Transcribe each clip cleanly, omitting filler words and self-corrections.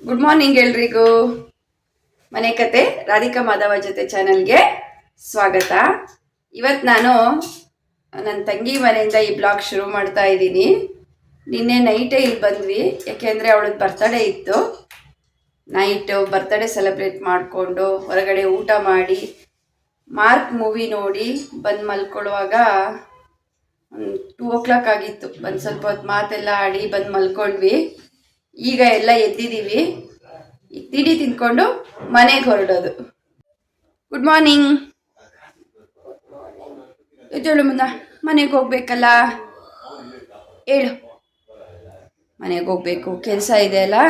Good morning ಎಲ್ರಿಗೂ. ಮನೆ ಕತೆ ರಾಧಿಕಾ ಮಾಧವ ಜೊತೆ ಚಾನಲ್ಗೆ ಸ್ವಾಗತ. ಇವತ್ತು ನಾನು ನನ್ನ ತಂಗಿ ಮನೆಯಿಂದ ಈ ಬ್ಲಾಗ್ ಶುರು ಮಾಡ್ತಾ ಇದ್ದೀನಿ. ನಿನ್ನೆ ನೈಟೇ ಇಲ್ಲಿ ಬಂದ್ವಿ, ಯಾಕೆಂದರೆ ಅವಳದ್ದು ಬರ್ತಡೇ ಇತ್ತು. ನೈಟು ಬರ್ತಡೇ ಸೆಲೆಬ್ರೇಟ್ ಮಾಡಿಕೊಂಡು ಹೊರಗಡೆ ಊಟ ಮಾಡಿ ಮಾರ್ಕ್ ಮೂವಿ ನೋಡಿ ಬಂದು ಮಲ್ಕೊಳ್ಳುವಾಗ 2 o'clock ಆಗಿತ್ತು. ಬಂದು ಸ್ವಲ್ಪ ಹೊತ್ತು ಮಾತೆಲ್ಲ ಆಡಿ ಬಂದು ಮಲ್ಕೊಂಡ್ವಿ. ಈಗ ಎಲ್ಲ ಎದ್ದಿದ್ದೀವಿ. ಈಗ ತಿಂಡಿ ತಿಂದ್ಕೊಂಡು ಮನೆಗೆ ಹೊರಡೋದು. Good morning. ಎದ್ದೇಳು ಮುಂದ, ಮನೆಗೆ ಹೋಗ್ಬೇಕಲ್ಲ. ಹೇಳು, ಮನೆಗೆ ಹೋಗ್ಬೇಕು, ಕೆಲಸ ಇದೆ ಅಲ್ಲ.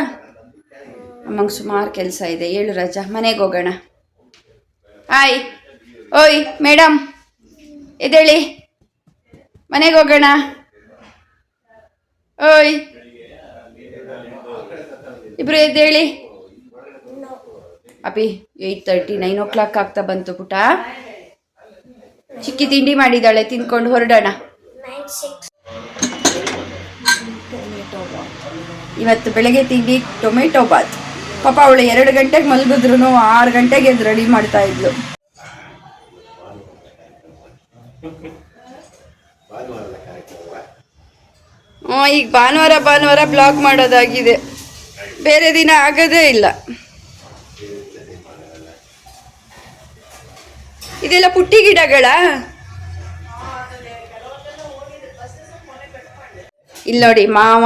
ಅಮ್ಮಂಗೆ ಸುಮಾರು ಕೆಲಸ ಇದೆ. ಹೇಳು ರಾಜಾ, ಮನೆಗೆ ಹೋಗೋಣ. ಹಾಯ್, ಓಯ್ ಮೇಡಮ್, ಎದ್ದೇಳಿ, ಮನೆಗೆ ಹೋಗೋಣ. ಓಯ್ ಇಬ್ರು ಎದ್ದೇಳಿ. ಅಪಿ 8:30 9 o'clock ಆಗ್ತಾ ಬಂತು ಪುಟ. ಚಿಕ್ಕಿ ತಿಂಡಿ ಮಾಡಿದ್ದಾಳೆ, ತಿನ್ಕೊಂಡು ಹೊರಡೋಣ. ಇವತ್ತು ಬೆಳಗ್ಗೆ ತಿಂಡಿ ಟೊಮೆಟೊ ಬಾತ್. ಪಾಪ ಅವಳು 2 ಗಂಟೆಗೆ ಮಲಗಿದ್ರು 6 ಗಂಟೆಗೆ ಎದ್ದು ರೆಡಿ ಮಾಡ್ತಾ ಇದ್ಲು. ಈಗ ಭಾನುವಾರ ಬ್ಲಾಗ್ ಮಾಡೋದಾಗಿದೆ, ಬೇರೆ ದಿನ ಆಗೋದೇ ಇಲ್ಲ. ಇದೆಲ್ಲ ಪುಟ್ಟಿ ಗಿಡಗಳ. ಇಲ್ಲಿ ನೋಡಿ, ಮಾವ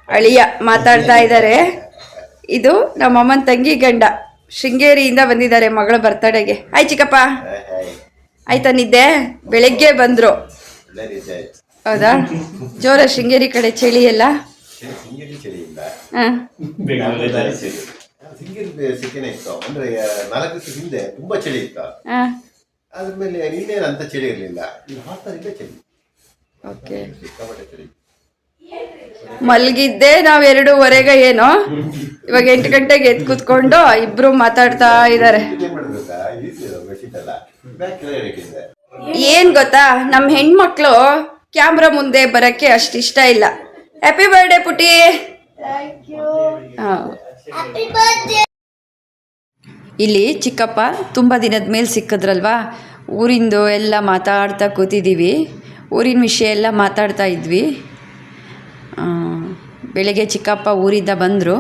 ಅಳಿಯ ಮಾತಾಡ್ತಾ ಇದ್ದಾರೆ. ಇದು ನಮ್ಮಮ್ಮನ ತಂಗಿ ಗಂಡ, ಶೃಂಗೇರಿಯಿಂದ ಬಂದಿದ್ದಾರೆ ಮಗಳ ಬರ್ತಡೆಗೆ. ಆಯ್ ಚಿಕ್ಕಪ್ಪ, ಆಯ್ತಾ ನಿದ್ದೆ? ಬೆಳಗ್ಗೆ ಬಂದ್ರು. ಹೌದಾ? ಜೋರ ಶೃಂಗೇರಿ ಕಡೆ ಚಳಿ ಎಲ್ಲ? ಮಲ್ಗಿದ್ದೆ ನಾವು 2:15 ಏನೋ. ಇವಾಗ 8 ಗಂಟೆಗೆ ಎದ್ದು ಕೂತ್ಕೊಂಡು ಇಬ್ರು ಮಾತಾಡ್ತಾ ಇದ್ದಾರೆ. ಏನ್ ಗೊತ್ತಾ, ನಮ್ಮ ಹೆಣ್ಮಕ್ಳು ಕ್ಯಾಮ್ರಾ ಮುಂದೆ ಬರಕ್ಕೆ ಅಷ್ಟಿಷ್ಟ ಇಲ್ಲ. ಹ್ಯಾಪಿ ಬರ್ಡೇ ಪುಟಿ. ಇಲ್ಲಿ ಚಿಕ್ಕಪ್ಪ ತುಂಬ ದಿನದ ಮೇಲೆ ಸಿಕ್ಕಿದ್ರಲ್ವಾ, ಊರಿಂದು ಎಲ್ಲ ಮಾತಾಡ್ತಾ ಕೂತಿದ್ದೀವಿ. ಊರಿನ ವಿಷಯ ಎಲ್ಲ ಮಾತಾಡ್ತಾ ಇದ್ವಿ. ಬೆಳಗ್ಗೆ ಚಿಕ್ಕಪ್ಪ ಊರಿಂದ ಬಂದರು,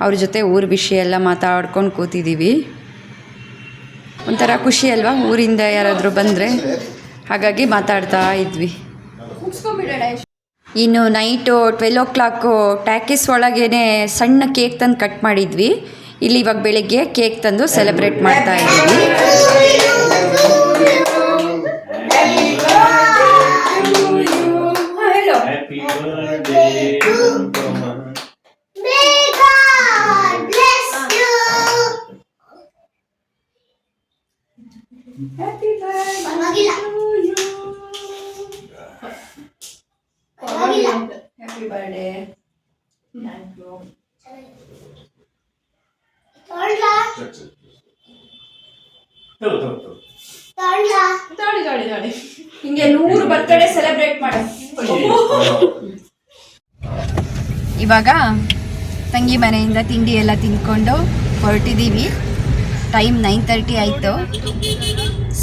ಅವ್ರ ಜೊತೆ ಊರ ವಿಷಯ ಎಲ್ಲ ಮಾತಾಡ್ಕೊಂಡು ಕೂತಿದ್ದೀವಿ. ಒಂಥರ ಖುಷಿ ಅಲ್ವಾ ಊರಿಂದ ಯಾರಾದರೂ ಬಂದರೆ, ಹಾಗಾಗಿ ಮಾತಾಡ್ತಾ ಇದ್ವಿ. ಇನ್ನು ನೈಟು 12 o'clock ಟ್ಯಾಕಿಸ್ ಒಳಗೇ ಸಣ್ಣ ಕೇಕ್ ತಂದು ಕಟ್ ಮಾಡಿದ್ವಿ. ಇಲ್ಲಿ ಇವಾಗ ಬೆಳಗ್ಗೆ ಕೇಕ್ ತಂದು ಸೆಲೆಬ್ರೇಟ್ ಮಾಡ್ತಾ ಇದ್ವಿ. Happy birthday. Thank you. ತೊಳಿ ಹಿಂಗೆ 100 ಬರ್ತ್ಡೇ ಸೆಲೆಬ್ರೇಟ್ ಮಾಡ. ಇವಾಗ ತಂಗಿ ಮನೆಯಿಂದ ತಿಂಡಿ ಎಲ್ಲ ತಿನ್ಕೊಂಡು ಹೊರಟಿದ್ದೀವಿ. ಟೈಮ್ 9:30 ಆಯಿತು.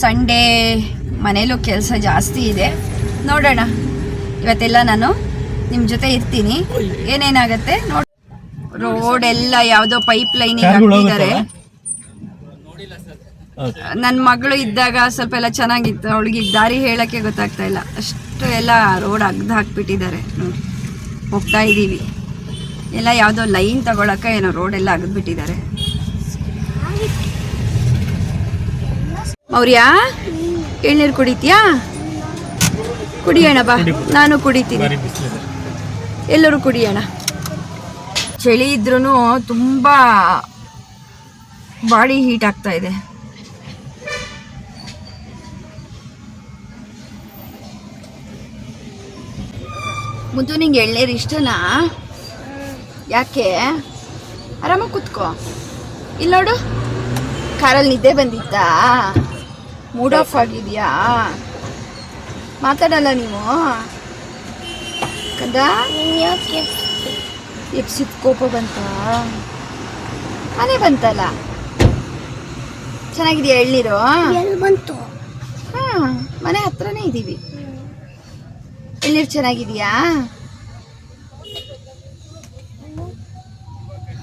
ಸಂಡೇ ಮನೇಲೂ ಕೆಲಸ ಜಾಸ್ತಿ ಇದೆ. ನೋಡೋಣ, ಇವತ್ತೆಲ್ಲ ನಾನು ನಿಮ್ಮ ಜೊತೆ ಇರ್ತೀನಿ. ಏನೇನಾಗತ್ತೆ ನೋಡಿ. ರೋಡ್ ಎಲ್ಲ ಯಾವುದೋ ಪೈಪ್ ಲೈನಿಗೆ ಹಾಕಿದ್ದಾರೆ. ನನ್ನ ಮಗಳು ಇದ್ದಾಗ ಸ್ವಲ್ಪ ಎಲ್ಲ ಚೆನ್ನಾಗಿತ್ತು, ಅವಳಿಗೆ ದಾರಿ ಹೇಳೋಕ್ಕೆ ಗೊತ್ತಾಗ್ತಾ ಇಲ್ಲ, ಅಷ್ಟು ಎಲ್ಲ ರೋಡ್ ಅಗ್ದು ಹಾಕ್ಬಿಟ್ಟಿದ್ದಾರೆ. ನೋಡಿ, ಹೋಗ್ತಾ ಇದ್ದೀವಿ. ಎಲ್ಲ ಯಾವುದೋ ಲೈನ್ ತಗೊಳಕ್ಕೆ ಏನೋ ರೋಡೆಲ್ಲ ಅಗದ್ಬಿಟ್ಟಿದ್ದಾರೆ. ಮೌರ್ಯ, ಎಳ್ನೀರು ಕುಡಿತೀಯಾ? ಕುಡಿಯೋಣ ಬಾ, ನಾನು ಕುಡಿತೀನಿ. ಎಲ್ಲರೂ ಕುಡಿಯೋಣ. ಚಳಿ ಇದ್ರೂ ತುಂಬ ಬಾಡಿ ಹೀಟ್ ಆಗ್ತಾ ಇದೆ. ಮುದ್ದು, ನಿಂಗೆ ಎಳ್ನೀರು ಇಷ್ಟನಾ? ಯಾಕೆ? ಆರಾಮಾಗಿ ಕೂತ್ಕೋ. ಇಲ್ಲಿ ನೋಡು, ಕಾರಲ್ಲಿ ನಿದ್ದೆ ಬಂದಿತ್ತಾ? ಮೂಡ್ ಆಫ್ ಆಗಿದೆಯಾ? ಮಾತಾಡಲ್ಲ ನೀವು ಕಂದ? ಎಪ್ಸಿದ ಕೋಪ ಬಂತ ಮನೆ ಬಂತಲ್ಲ. ಚೆನ್ನಾಗಿದೆಯಾ ಎಳ್ನೀರು? ಎಲ್ಲಿ ಬಂತು? ಹಾಂ, ಮನೆ ಹತ್ರನೇ ಇದ್ದೀವಿ. ಎಳ್ನೀರು ಚೆನ್ನಾಗಿದೆಯಾ?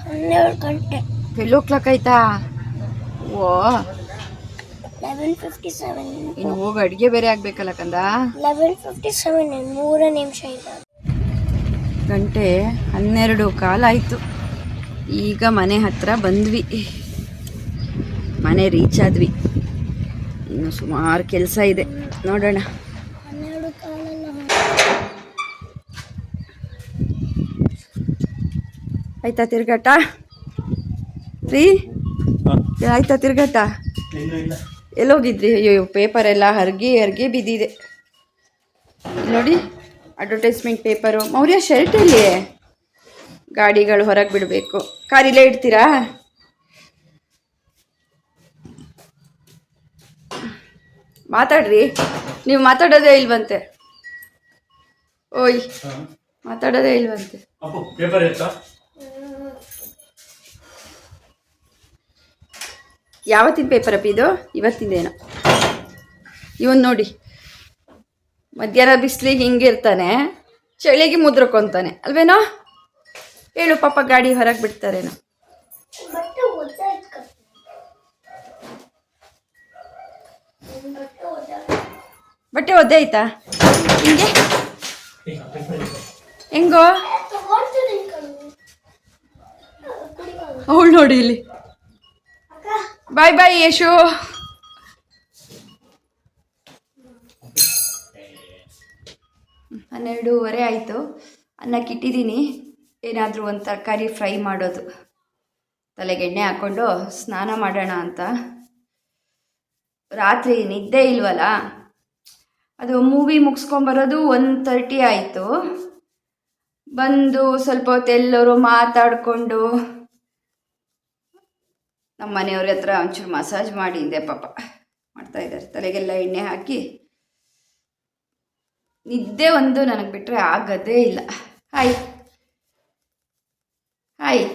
12 ಗಂಟೆ. 12 o'clock ಆಯ್ತಾ? ಓ 11:57. ಇನ್ನು ಹೋಗಿ ಅಡುಗೆ ಬೇರೆ ಆಗ್ಬೇಕಲ್ಲ ಕಂದ. 11:57 3 ನಿಮಿಷ ಇಲ್ಲ. ಗಂಟೆ 12:15 ಆಯಿತು. ಈಗ ಮನೆ ಹತ್ರ ಬಂದ್ವಿ, ಮನೆ ರೀಚ್ ಆದ್ವಿ. ಇನ್ನು ಸುಮಾರು ಕೆಲಸ ಇದೆ, ನೋಡೋಣ. 12 ಕಾಲಲ್ಲ. ಆಯ್ತಾ ತಿರ್ಗಾಟ ರೀ? ಆಯ್ತಾ ತಿರ್ಗಾಟ? ಎಲ್ಲೋಗಿದ್ರಿ? ಅಯ್ಯೋ ಪೇಪರ್ ಎಲ್ಲ ಹರ್ಗಿ ಬಿದ್ದಿದೆ ನೋಡಿ. Advertisement paper. ಮೌರ್ಯ ಶರ್ಟ್ ಎಲ್ಲಿ? ಗಾಡಿಗಳು ಹೊರಗೆ ಬಿಡಬೇಕು. ಕಾರಿಲ್ಲೇ ಇಡ್ತೀರಾ? ಮಾತಾಡ್ರಿ. ನೀವು ಮಾತಾಡೋದೇ ಇಲ್ವಂತೆ. ಓಯ್, ಮಾತಾಡೋದೇ ಇಲ್ವಂತೆ. ಯಾವತ್ತಿನ ಪೇಪರ್ ಅಪ್ಪ ಇದು? ಇವತ್ತಿಂದೇನೋ. ಇವನ್ ನೋಡಿ, ಮಧ್ಯಾಹ್ನ ಬಿಸಿಲಿಗೆ ಹಿಂಗಿರ್ತಾನೆ, ಚಳಿಗೆ ಮುದ್ರಕೊಂತಾನೆ ಅಲ್ವೇನೋ? ಹೇಳು ಪಾಪ, ಗಾಡಿ ಹೊರಗೆ ಬಿಡ್ತಾರೇನೋ. ಬಟ್ಟೆ ಒದ್ದೆ ಆಯ್ತಾ? ಹಿಂಗೆ ಹೆಂಗೋ? ಅವಳು ನೋಡಿ ಇಲ್ಲಿ. ಬಾಯ್ ಬಾಯ್ ಯಶು. ಹನ್ನೆರಡೂವರೆ ಆಯಿತು. ಅನ್ನಕ್ಕೆ ಇಟ್ಟಿದ್ದೀನಿ. ಏನಾದರೂ ಒಂದು ತರಕಾರಿ ಫ್ರೈ ಮಾಡೋದು. ತಲೆಗೆ ಎಣ್ಣೆ ಹಾಕ್ಕೊಂಡು ಸ್ನಾನ ಮಾಡೋಣ ಅಂತ. ರಾತ್ರಿ ನಿದ್ದೆ ಇಲ್ವಲ್ಲ, ಅದು ಮೂವಿ ಮುಗಿಸ್ಕೊಂಬರೋದು 1:30 ಆಯಿತು. ಬಂದು ಸ್ವಲ್ಪ ಹೊತ್ತು ಎಲ್ಲರೂ ಮಾತಾಡಿಕೊಂಡು ನಮ್ಮ ಮನೆಯವ್ರ ಹತ್ರ ಒಂಚೂರು ಮಸಾಜ್ ಮಾಡಿದ್ದೆ. ಪಾಪ ಮಾಡ್ತಾಯಿದ್ದಾರೆ, ತಲೆಗೆಲ್ಲ ಎಣ್ಣೆ ಹಾಕಿ. ನಿದ್ದೆ ಒಂದು ನನಗೆ ಬಿಟ್ಟರೆ ಆಗೋದೇ ಇಲ್ಲ. ಹಾಯ್ ಹಾಯ್,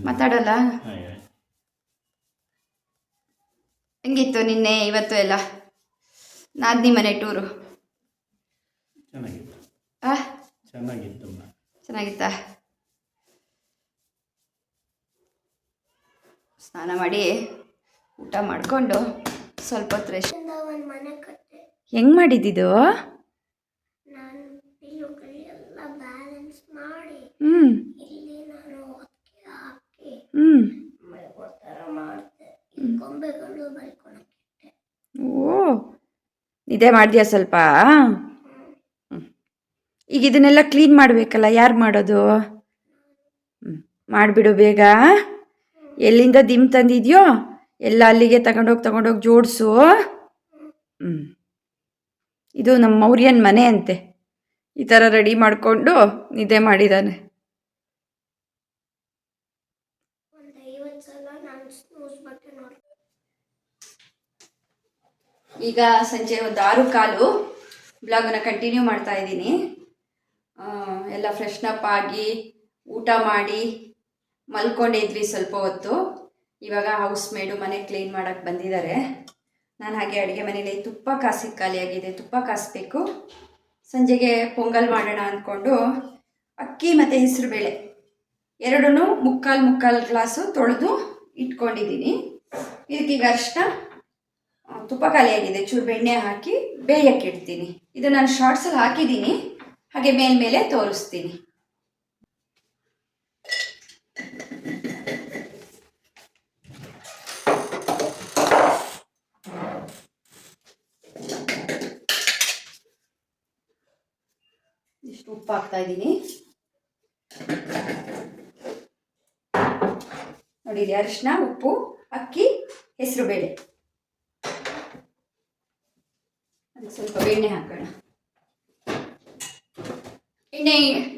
ಮಾತಾಡಲ್ಲ? ಹೆಂಗಿತ್ತು ನಿನ್ನೆ ಇವತ್ತು ಎಲ್ಲ ನಾದಿನಿ ಮನೆ ಟೂರು? ಚೆನ್ನಾಗಿತ್ತಾ? ಸ್ನಾನ ಮಾಡಿ ಊಟ ಮಾಡಿಕೊಂಡು ಸ್ವಲ್ಪ ಹೊತ್ತು ರೆಸ್ಟ್. ಹೆಂಗೆ ಮಾಡಿದ್ದಿದ್ದು? ಓ, ಇದೇ ಮಾಡಿದ್ಯಾ ಸ್ವಲ್ಪ? ಈಗ ಇದನ್ನೆಲ್ಲ ಕ್ಲೀನ್ ಮಾಡಬೇಕಲ್ಲ, ಯಾರು ಮಾಡೋದು? ಮಾಡಿಬಿಡು ಬೇಗ. ಎಲ್ಲಿಂದ ದಿಮ್ ತಂದಿದ್ಯೋ ಎಲ್ಲ ಅಲ್ಲಿಗೆ ತಗೊಂಡೋಗಿ ಜೋಡಿಸು. ಇದು ನಮ್ಮ ಮೌರ್ಯನ ಮನೆ ಅಂತೆ. ಈ ಥರ ರೆಡಿ ಮಾಡಿಕೊಂಡು ನಿದ್ದೆ ಮಾಡಿದ್ದಾನೆ. ಈಗ ಸಂಜೆ ಒಂದು 6:15 ಬ್ಲಾಗನ್ನು ಕಂಟಿನ್ಯೂ ಮಾಡ್ತಾ ಇದ್ದೀನಿ. ಎಲ್ಲ ಫ್ರೆಶ್ನಪ್ ಆಗಿ ಊಟ ಮಾಡಿ ಮಲ್ಕೊಂಡಿದ್ವಿ ಸ್ವಲ್ಪ ಹೊತ್ತು. ಇವಾಗ ಹೌಸ್ ಮೇಡು ಮನೆ ಕ್ಲೀನ್ ಮಾಡೋಕ್ಕೆ ಬಂದಿದ್ದಾರೆ. ನಾನು ಹಾಗೆ ಅಡುಗೆ ಮನೇಲಿ ತುಪ್ಪ ಕಾಸಿದ ಖಾಲಿಯಾಗಿದೆ, ತುಪ್ಪ ಕಾಸಬೇಕು. ಸಂಜೆಗೆ ಪೊಂಗಲ್ ಮಾಡೋಣ ಅಂದ್ಕೊಂಡು ಅಕ್ಕಿ ಮತ್ತು ಹೆಸರುಬೇಳೆ ಎರಡೂ ಮುಕ್ಕಾಲು ಗ್ಲಾಸು ತೊಳೆದು ಇಟ್ಕೊಂಡಿದ್ದೀನಿ. ಇದಕ್ಕೀಗ ಅರಿಶಿನ, ತುಪ್ಪ ಖಾಲಿಯಾಗಿದೆ, ಚೂರು ಬೆಣ್ಣೆ ಹಾಕಿ ಬೇಯಕ್ಕೆ ಇಡ್ತೀನಿ. ಇದು ನಾನು ಶಾರ್ಟ್ಸಲ್ಲಿ ಹಾಕಿದ್ದೀನಿ, ಹಾಗೆ ಮೇಲ್ಮೇಲೆ ತೋರಿಸ್ತೀನಿ. ಇಷ್ಟು ಉಪ್ಪು ಹಾಕ್ತಾ ಇದ್ದೀನಿ. ನೋಡಿ, ಅರಿಶಿನ, ಉಪ್ಪು, ಅಕ್ಕಿ, ಹೆಸರುಬೇಳೆ. ಅದಕ್ಕೆ ಸ್ವಲ್ಪ ಬೆಣ್ಣೆ ಹಾಕೋಣ.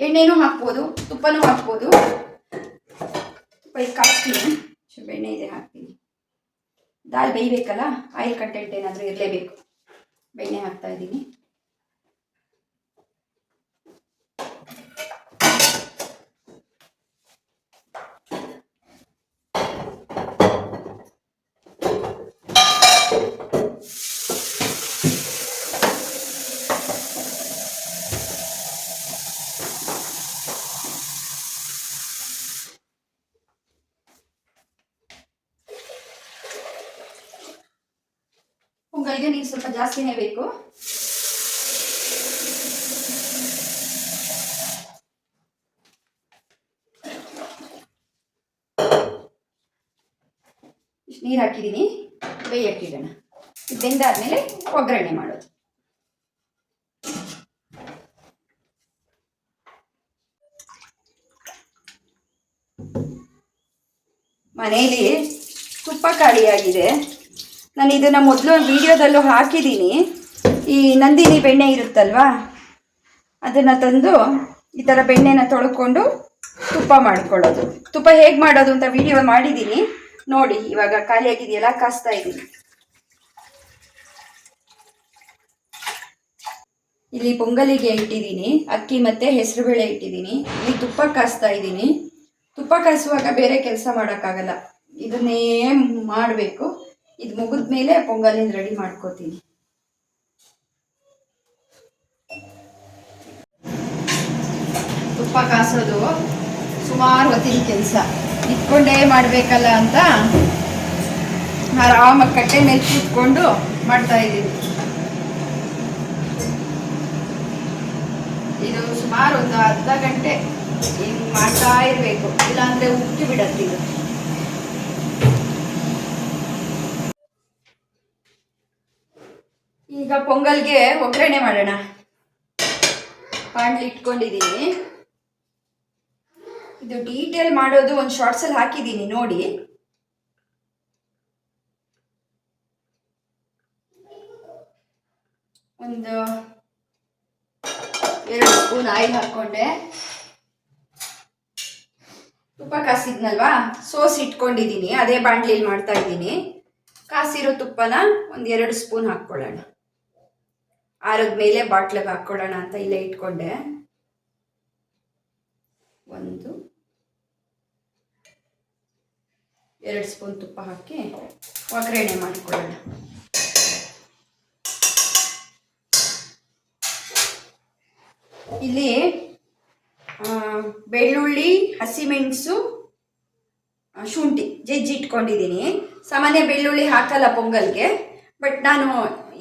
ಎಣ್ಣೆನೂ ಹಾಕ್ಬೋದು, ತುಪ್ಪನೂ ಹಾಕ್ಬೋದು. ತುಪ್ಪ ಇದಕ್ಕೆ ಹಾಕ್ತೀನಿ, ಬೆಣ್ಣೆ ಇದೆ ಹಾಕ್ತೀನಿ. ದಾಲ್ ಬೇಯಬೇಕಲ್ಲ, ಆಯಿಲ್ ಕಂಟೆಂಟ್ ಏನಾದರೂ ಇರಲೇಬೇಕು. ಬೆಣ್ಣೆ ಹಾಕ್ತಾ ಇದ್ದೀನಿ. ಕಾಲಿಗೆ ನೀರು ಸ್ವಲ್ಪ ಜಾಸ್ತಿನೇ ಬೇಕು. ಇಷ್ಟು ನೀರು ಹಾಕಿದ್ದೀನಿ, ಬೇಯಕ್ಕಿಡೋಣ. ಬೆಂದಾದ್ಮೇಲೆ ಒಗ್ಗರಣೆ ಮಾಡೋದು. ಮನೆಯಲ್ಲಿ ತುಪ್ಪ ಖಾಲಿಯಾಗಿದೆ. ನಾನು ಇದನ್ನು ಮೊದಲು ವಿಡಿಯೋದಲ್ಲೂ ಹಾಕಿದ್ದೀನಿ. ಈ ನಂದಿನಿ ಬೆಣ್ಣೆ ಇರುತ್ತಲ್ವಾ, ಅದನ್ನು ತಂದು ಈ ಥರ ಬೆಣ್ಣೆನ ತೊಳ್ಕೊಂಡು ತುಪ್ಪ ಮಾಡ್ಕೊಳ್ಳೋದು. ತುಪ್ಪ ಹೇಗೆ ಮಾಡೋದು ಅಂತ ವಿಡಿಯೋ ಮಾಡಿದ್ದೀನಿ ನೋಡಿ. ಇವಾಗ ಖಾಲಿಯಾಗಿದೆಯಲ್ಲ, ಕಾಸ್ತಾ ಇದ್ದೀನಿ. ಇಲ್ಲಿ ಪೊಂಗಲಿಗೆ ಇಟ್ಟಿದ್ದೀನಿ, ಅಕ್ಕಿ ಮತ್ತು ಹೆಸರುಬೇಳೆ ಇಟ್ಟಿದ್ದೀನಿ. ಇಲ್ಲಿ ತುಪ್ಪ ಕಾಸ್ತಾ ಇದ್ದೀನಿ. ತುಪ್ಪ ಕಾಯಿಸುವಾಗ ಬೇರೆ ಕೆಲಸ ಮಾಡೋಕ್ಕಾಗಲ್ಲ, ಇದನ್ನೇ ಮಾಡಬೇಕು. ಇದು ಮುಗಿದ ಮೇಲೆ ಪೊಂಗಲಿನ ರೆಡಿ ಮಾಡ್ಕೋತೀನಿ. ತುಪ್ಪ ಕಾಸೋದು ಸುಮಾರು ಹೊತ್ತಿನ ಕೆಲಸ, ಇಟ್ಕೊಂಡೇ ಮಾಡಬೇಕಲ್ಲ ಅಂತ ಆರಾಮಾಗಿ ಕಟ್ಟೆ ಮೇಲೆ ಕೂತ್ಕೊಂಡು ಮಾಡ್ತಾ ಇದ್ದೀನಿ. ಇದು ಸುಮಾರು ಒಂದು ಅರ್ಧ ಗಂಟೆ ಹಿಂಗೆ ಮಾಡ್ತಾ ಇರಬೇಕು, ಇಲ್ಲಾಂದರೆ ಉಕ್ಕಿ ಬಿಡತ್ತೆ ಇದು. ಈಗ ಪೊಂಗಲ್ಗೆ ಒಗ್ಗರಣೆ ಮಾಡೋಣ. ಬಾಣಲಿ ಇಟ್ಕೊಂಡಿದ್ದೀನಿ. ಇದು ಡೀಟೇಲ್ ಮಾಡೋದು ಒಂದು ಶಾರ್ಟ್ಸಲ್ಲಿ ಹಾಕಿದ್ದೀನಿ ನೋಡಿ. ಒಂದು 2 ಸ್ಪೂನ್ ಆಯಿಲ್ ಹಾಕ್ಕೊಂಡೆ. ತುಪ್ಪ ಕಾಸಿದ್ನಲ್ವಾ, ಸೋಸಿ ಇಟ್ಕೊಂಡಿದ್ದೀನಿ, ಅದೇ ಬಾಣಲಿಯಲ್ಲಿ ಮಾಡ್ತಾ ಇದ್ದೀನಿ. ಕಾಸಿರೋ ತುಪ್ಪನ ಒಂದು 2 ಸ್ಪೂನ್ ಹಾಕ್ಕೊಳ್ಳೋಣ. ಆರದ ಮೇಲೆ ಬಾಟ್ಲಿಗೆ ಹಾಕ್ಕೊಳ್ಳೋಣ ಅಂತ ಇಲ್ಲೇ ಇಟ್ಕೊಂಡೆ. 1 2 ಸ್ಪೂನ್ ತುಪ್ಪ ಹಾಕಿ ಒಗ್ಗರಣೆ ಮಾಡಿಕೊಳ್ಳೋಣ. ಇಲ್ಲಿ ಬೆಳ್ಳುಳ್ಳಿ, ಹಸಿಮೆಣಸು, ಶುಂಠಿ ಜಜ್ಜಿ ಇಟ್ಕೊಂಡಿದ್ದೀನಿ. ಸಾಮಾನ್ಯ ಬೆಳ್ಳುಳ್ಳಿ ಹಾಕಲ್ಲ ಪೊಂಗಲ್ಗೆ, ಬಟ್ ನಾನು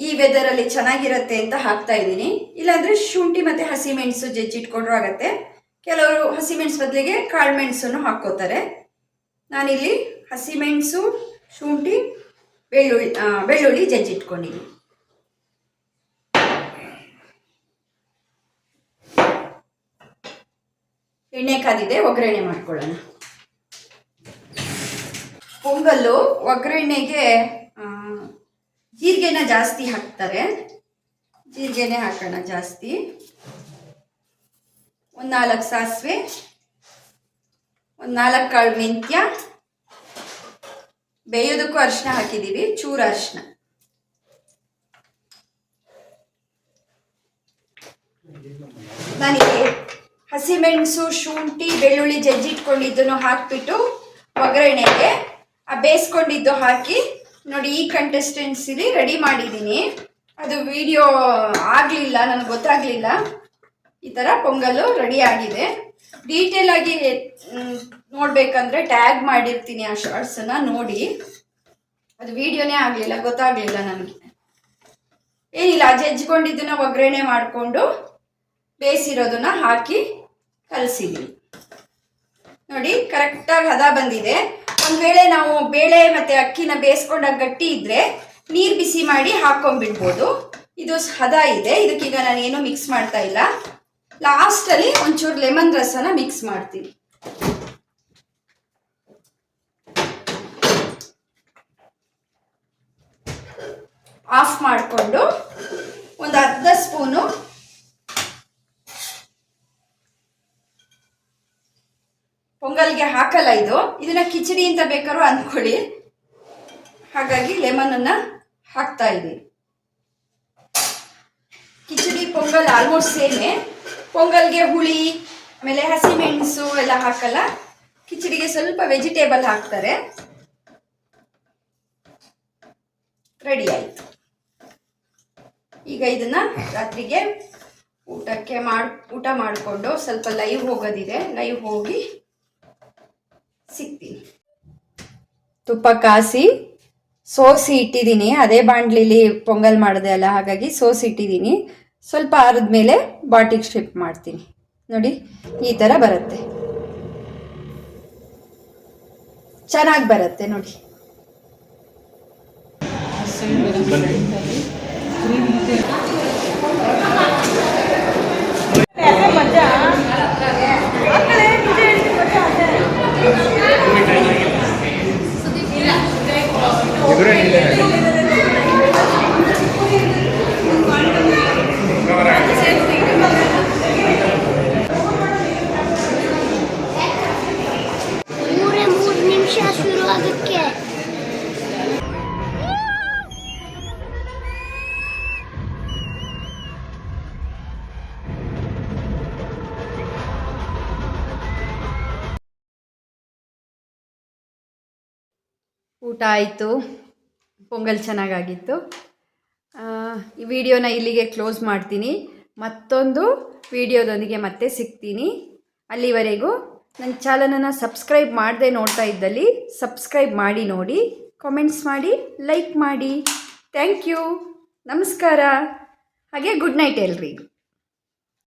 ಈ ವೆದರಲ್ಲಿ ಚೆನ್ನಾಗಿರುತ್ತೆ ಅಂತ ಹಾಕ್ತಾ ಇದ್ದೀನಿ. ಇಲ್ಲಾಂದರೆ ಶುಂಠಿ ಮತ್ತು ಹಸಿಮೆಣಸು ಜಜ್ಜಿ ಇಟ್ಕೊಂಡ್ರೂ ಆಗುತ್ತೆ. ಕೆಲವರು ಹಸಿಮೆಣಸು ಬದಲಿಗೆ ಕಾಳುಮೆಣಸನ್ನು ಹಾಕ್ಕೋತಾರೆ. ನಾನಿಲ್ಲಿ ಹಸಿಮೆಣಸು, ಶುಂಠಿ, ಬೆಳ್ಳುಳ್ಳಿ ಜಜ್ಜಿ ಇಟ್ಕೊಂಡಿದ್ದೀನಿ. ಎಣ್ಣೆ ಕಾದಿದೆ, ಒಗ್ಗರಣೆ ಮಾಡ್ಕೊಳ್ಳೋಣ. ಪೊಂಗಲ್ಲು ಒಗ್ಗರಣೆಗೆ ಜೀರಿಗೆನ ಜಾಸ್ತಿ ಹಾಕ್ತಾರೆ. ಜೀರಿಗೆನೇ ಹಾಕೋಣ ಜಾಸ್ತಿ. 4 ಸಾಸಿವೆ, 4 ಕಾಳು ಮೆಂತ್ಯ, ಬೇಯೋದಕ್ಕೂ ಅರಿಶಿನ ಹಾಕಿದ್ದೀವಿ, ಚೂರು ಅರಿಶಿನ. ನನಗೆ ಹಸಿಮೆಣಸು, ಶುಂಠಿ, ಬೆಳ್ಳುಳ್ಳಿ ಜಜ್ಜಿ ಇಟ್ಕೊಂಡಿದ್ದನ್ನು ಹಾಕ್ಬಿಟ್ಟು ಒಗ್ಗರಣೆಗೆ ಬೇಯಿಸ್ಕೊಂಡಿದ್ದು ಹಾಕಿ ನೋಡಿ. ಈ ಕನ್ಸಿಸ್ಟೆನ್ಸಿಲಿ ರೆಡಿ ಮಾಡಿದ್ದೀನಿ. ಅದು ವಿಡಿಯೋ ಆಗಲಿಲ್ಲ, ನನಗೆ ಗೊತ್ತಾಗಲಿಲ್ಲ. ಈ ಥರ ಪೊಂಗಲ್ಲು ರೆಡಿ ಆಗಿದೆ. ಡೀಟೇಲ್ ಆಗಿ ನೋಡಬೇಕಂದ್ರೆ ಟ್ಯಾಗ್ ಮಾಡಿರ್ತೀನಿ ಆ ಶಾರ್ಟ್ಸನ್ನು ನೋಡಿ. ಅದು ವಿಡಿಯೋನೇ ಆಗಲಿಲ್ಲ, ಗೊತ್ತಾಗಲಿಲ್ಲ ನನಗೆ. ಏನಿಲ್ಲ, ಜಜ್ಜಿಕೊಂಡಿದ್ದನ್ನು ಒಗ್ಗರಣೆ ಮಾಡಿಕೊಂಡು ಬೇಯಿಸಿರೋದನ್ನ ಹಾಕಿ ಕಲಸಿದ್ದೀನಿ ನೋಡಿ. ಕರೆಕ್ಟಾಗಿ ಹದ ಬಂದಿದೆ. ಒಂದು ವೇಳೆ ನಾವು ಬೇಳೆ ಮತ್ತು ಅಕ್ಕಿನ ಬೇಯಿಸ್ಕೊಂಡಾಗ ಗಟ್ಟಿ ಇದ್ದರೆ ನೀರು ಬಿಸಿ ಮಾಡಿ ಹಾಕ್ಕೊಂಡ್ಬಿಡ್ಬೋದು. ಇದು ಹದ ಇದೆ. ಇದಕ್ಕೀಗ ನಾನು ಏನೂ ಮಿಕ್ಸ್ ಮಾಡ್ತಾ ಇಲ್ಲ. ಲಾಸ್ಟಲ್ಲಿ ಒಂಚೂರು ಲೆಮನ್ ರಸನ ಮಿಕ್ಸ್ ಮಾಡ್ತೀನಿ. ಆಫ್ ಮಾಡಿಕೊಂಡು ಒಂದು ಅರ್ಧ ಸ್ಪೂನು ಪೊಂಗಲ್ಗೆ ಹಾಕಲ್ಲ ಇದನ್ನ ಕಿಚಡಿ ಅಂತ ಬೇಕಾದ್ರೂ ಅಂದ್ಕೊಳ್ಳಿ. ಹಾಗಾಗಿ ಲೆಮನನ್ನು ಹಾಕ್ತಾ ಇದ್ದೀನಿ. ಕಿಚಡಿ ಪೊಂಗಲ್ ಆಲ್ಮೋಸ್ಟ್ ಸೇಮೆ. ಪೊಂಗಲ್ಗೆ ಹುಳಿ ಆಮೇಲೆ ಹಸಿಮೆಣಸು ಎಲ್ಲ ಹಾಕಲ್ಲ. ಕಿಚಡಿಗೆ ಸ್ವಲ್ಪ ವೆಜಿಟೇಬಲ್ ಹಾಕ್ತಾರೆ. ರೆಡಿ ಆಯಿತು. ಈಗ ಇದನ್ನ ರಾತ್ರಿಗೆ ಊಟ ಮಾಡಿಕೊಂಡು ಸ್ವಲ್ಪ ಲೈವ್ ಹೋಗೋದಿದೆ, ಲೈವ್ ಹೋಗಿ ಸಿಗ್ತೀನಿ. ತುಪ್ಪ ಕಾಸಿ ಸೋಸಿ ಇಟ್ಟಿದ್ದೀನಿ. ಅದೇ ಬಾಣಲಿಲಿ ಪೊಂಗಲ್ ಮಾಡಿದೆ ಅಲ್ಲ, ಹಾಗಾಗಿ ಸೋಸಿ ಇಟ್ಟಿದ್ದೀನಿ. ಸ್ವಲ್ಪ ಆರಿದ್ಮೇಲೆ ಬಾಟಿಗೆ ಶಿಫ್ಟ್ ಮಾಡ್ತೀನಿ. ನೋಡಿ ಈ ಥರ ಬರುತ್ತೆ, ಚೆನ್ನಾಗಿ ಬರುತ್ತೆ ನೋಡಿ. ಮೂರೇ 3 ನಿಮಿಷ ಶುರು ಆಗಕ್ಕೆ. ಊಟ ಆಯಿತು, ಪೊಂಗಲ್ ಚೆನ್ನಾಗಾಗಿತ್ತು. ಈ ವಿಡಿಯೋನ ಇಲ್ಲಿಗೆ ಕ್ಲೋಸ್ ಮಾಡ್ತೀನಿ. ಮತ್ತೊಂದು ವಿಡಿಯೋದೊಂದಿಗೆ ಮತ್ತೆ ಸಿಗ್ತೀನಿ. ಅಲ್ಲಿವರೆಗೂ ನನ್ನ ಚಾನಲನ್ನು ಸಬ್ಸ್ಕ್ರೈಬ್ ಮಾಡದೆ ನೋಡ್ತಾ ಇದ್ದಲ್ಲಿ ಸಬ್ಸ್ಕ್ರೈಬ್ ಮಾಡಿ ನೋಡಿ, ಕಾಮೆಂಟ್ಸ್ ಮಾಡಿ, ಲೈಕ್ ಮಾಡಿ. ಥ್ಯಾಂಕ್ ಯು, ನಮಸ್ಕಾರ. ಹಾಗೆ ಗುಡ್ ನೈಟ್ ಎಲ್ರಿಗೂ.